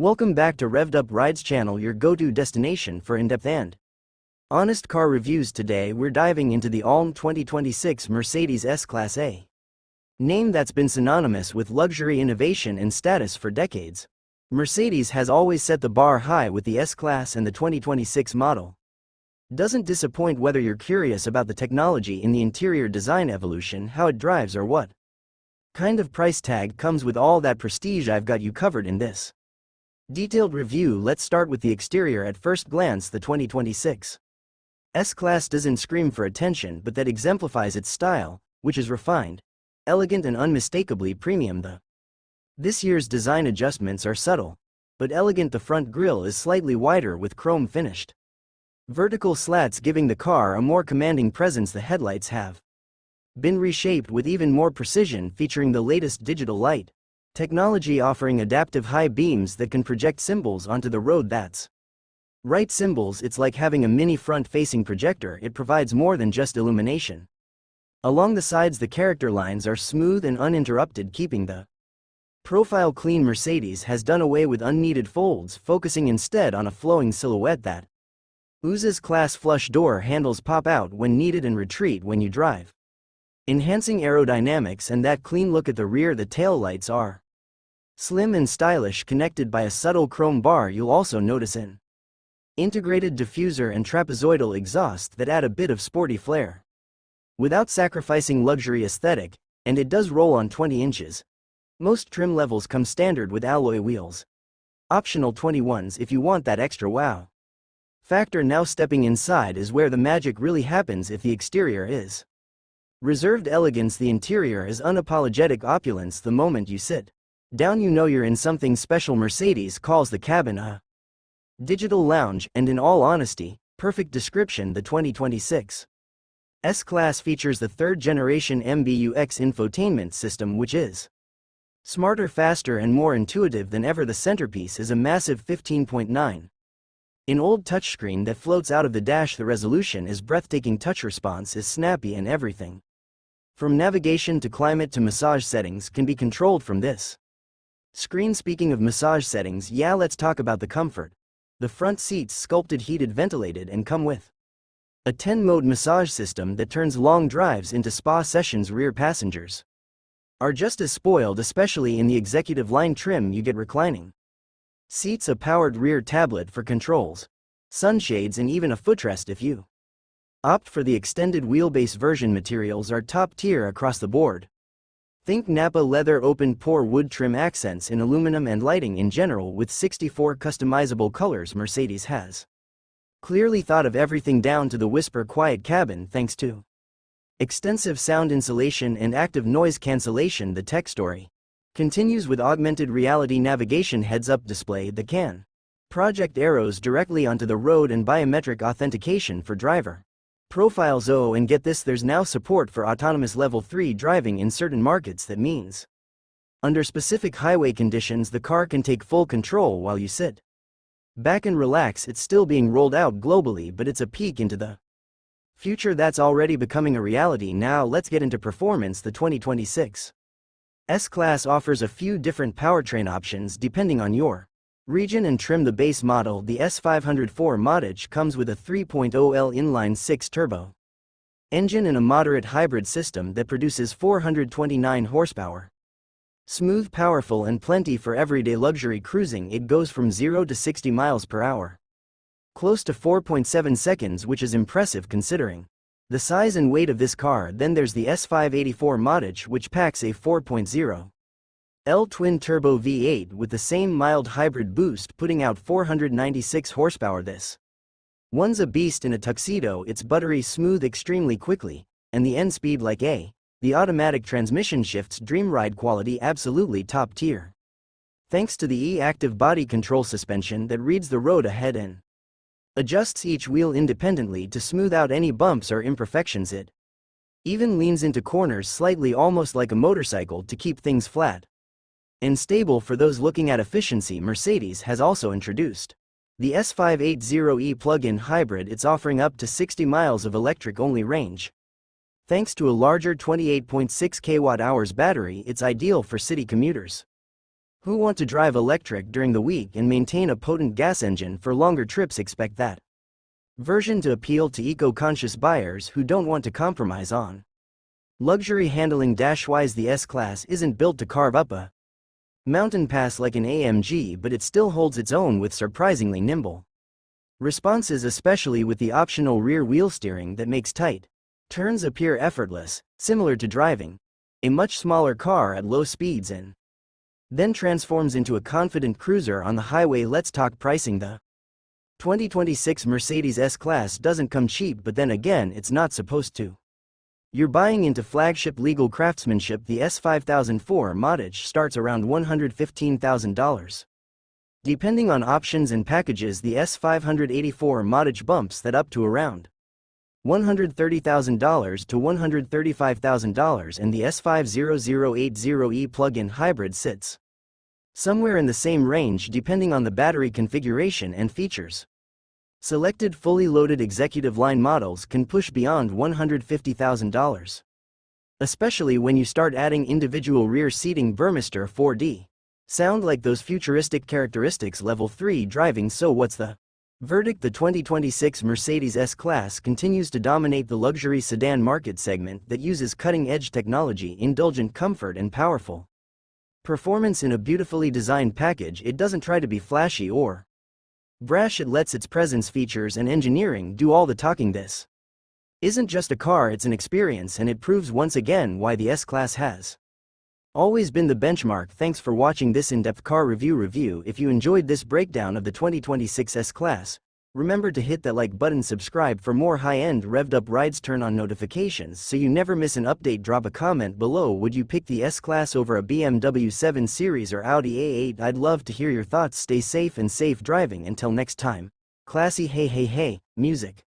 Welcome back to Revved Up Rides channel, your go-to destination for in-depth and honest car reviews. Today we're diving into the all-new 2026 Mercedes S-Class A. Name that's been synonymous with luxury, innovation and status for decades. Mercedes has always set the bar high with the S-Class, and the 2026 model doesn't disappoint. Whether you're curious about the technology in the interior, design evolution, how it drives, or what kind of price tag comes with all that prestige, I've got you covered in this detailed review. Let's start with the exterior. At first glance, the 2026 S-Class doesn't scream for attention, but that exemplifies its style, which is refined, elegant and unmistakably premium. This year's design adjustments are subtle, but elegant. The front grille is slightly wider with chrome finished vertical slats, giving the car a more commanding presence. The headlights have been reshaped with even more precision, featuring the latest digital light technology, offering adaptive high beams that can project symbols onto the road. That's right, symbols. It's like having a mini front-facing projector. It provides more than just illumination. Along the sides, the character lines are smooth and uninterrupted, keeping the profile clean. Mercedes has done away with unneeded folds, focusing instead on a flowing silhouette that oozes class. Flush door handles pop out when needed and retreat when you drive, enhancing aerodynamics and that clean look at the rear. The taillights are slim and stylish, connected by a subtle chrome bar. You'll also notice an integrated diffuser and trapezoidal exhaust that add a bit of sporty flair without sacrificing luxury aesthetic, and it does roll on 20 inches. Most trim levels come standard with alloy wheels. Optional 21s if you want that extra wow factor. Now stepping inside is where the magic really happens. If the exterior is reserved elegance, the interior is unapologetic opulence. The moment you sit down, you know you're in something special. Mercedes calls the cabin a digital lounge, and in all honesty, perfect description. The 2026 S-Class features the third-generation MBUX infotainment system, which is smarter, faster and more intuitive than ever. The centerpiece is a massive 15.9-inch OLED touchscreen that floats out of the dash. The resolution is breathtaking, touch response is snappy, and everything from navigation to climate to massage settings can be controlled from this screen. Speaking of massage settings, let's talk about the comfort. The front seats, sculpted, heated, ventilated, and come with a 10-mode massage system that turns long drives into spa sessions. Rear passengers are just as spoiled, especially in the executive line trim. You get reclining seats, a powered rear tablet for controls, sunshades, and even a footrest if you opt for the extended wheelbase version. Materials are top tier across the board. Think Napa leather, open pore wood trim, accents in aluminum, and lighting in general with 64 customizable colors. Mercedes has clearly thought of everything down to the whisper quiet cabin thanks to extensive sound insulation and active noise cancellation. The tech story continues with augmented reality navigation, heads-up display that can project arrows directly onto the road, and biometric authentication for driver profiles. Oh, and get this, there's now support for autonomous level 3 driving in certain markets. That means under specific highway conditions, the car can take full control while you sit back and relax. It's still being rolled out globally, but it's a peek into the future that's already becoming a reality. Now let's get into performance. The 2026 S-Class offers a few different powertrain options depending on your region and trim. The base model, the S504 Modich, comes with a 3.0L inline-6 turbo engine and a moderate hybrid system that produces 429 horsepower. Smooth, powerful, and plenty for everyday luxury cruising. It goes from 0 to 60 miles per hour close to 4.7 seconds, which is impressive considering the size and weight of this car. Then there's the S584 Modich, which packs a 4.0L twin-turbo V8 with the same mild hybrid boost, putting out 496 horsepower. This one's a beast in a tuxedo. It's buttery smooth extremely quickly, and the end speed like a. The automatic transmission shifts dream ride quality, absolutely top tier. Thanks to the E-Active body control suspension that reads the road ahead and adjusts each wheel independently to smooth out any bumps or imperfections. It even leans into corners slightly, almost like a motorcycle, to keep things flat and stable. For those looking at efficiency, Mercedes has also introduced the S580e plug-in hybrid. It's offering up to 60 miles of electric-only range. Thanks to a larger 28.6 kWh battery, it's ideal for city commuters. Who want to drive electric during the week and maintain a potent gas engine for longer trips expect that version to appeal to eco-conscious buyers who don't want to compromise on luxury handling. Wise, the S-Class isn't built to carve up a mountain pass like an AMG, but it still holds its own with surprisingly nimble responses, especially with the optional rear wheel steering that makes tight turns appear effortless, similar to driving a much smaller car at low speeds and then transforms into a confident cruiser on the highway. Let's talk pricing. The 2026 Mercedes S-Class doesn't come cheap, but then again, it's not supposed to. You're buying into flagship legal craftsmanship. The S5004 moddage starts around $115,000. Depending on options and packages, the S584 moddage bumps that up to around $130,000 to $135,000, and the S50080E plug-in hybrid sits somewhere in the same range depending on the battery configuration and features. Selected fully loaded executive line models can push beyond $150,000. Especially when you start adding individual rear seating, Burmester 4D sound like those futuristic characteristics. Level 3 driving. So what's the verdict? The 2026 Mercedes S-Class continues to dominate the luxury sedan market segment that uses cutting-edge technology, indulgent comfort, and powerful performance in a beautifully designed package. It doesn't try to be flashy or brash, it lets its presence, features, and engineering do all the talking. This isn't just a car, it's an experience, and it proves once again why the S-Class has always been the benchmark. Thanks for watching this in-depth car review. If you enjoyed this breakdown of the 2026 S-Class, remember to hit that like button, subscribe for more high-end revved-up rides, turn on notifications so you never miss an update. Drop a comment below. Would you pick the S-Class over a BMW 7 Series or Audi A8? I'd love to hear your thoughts. Stay safe and safe driving. Until next time, classy. Hey, music.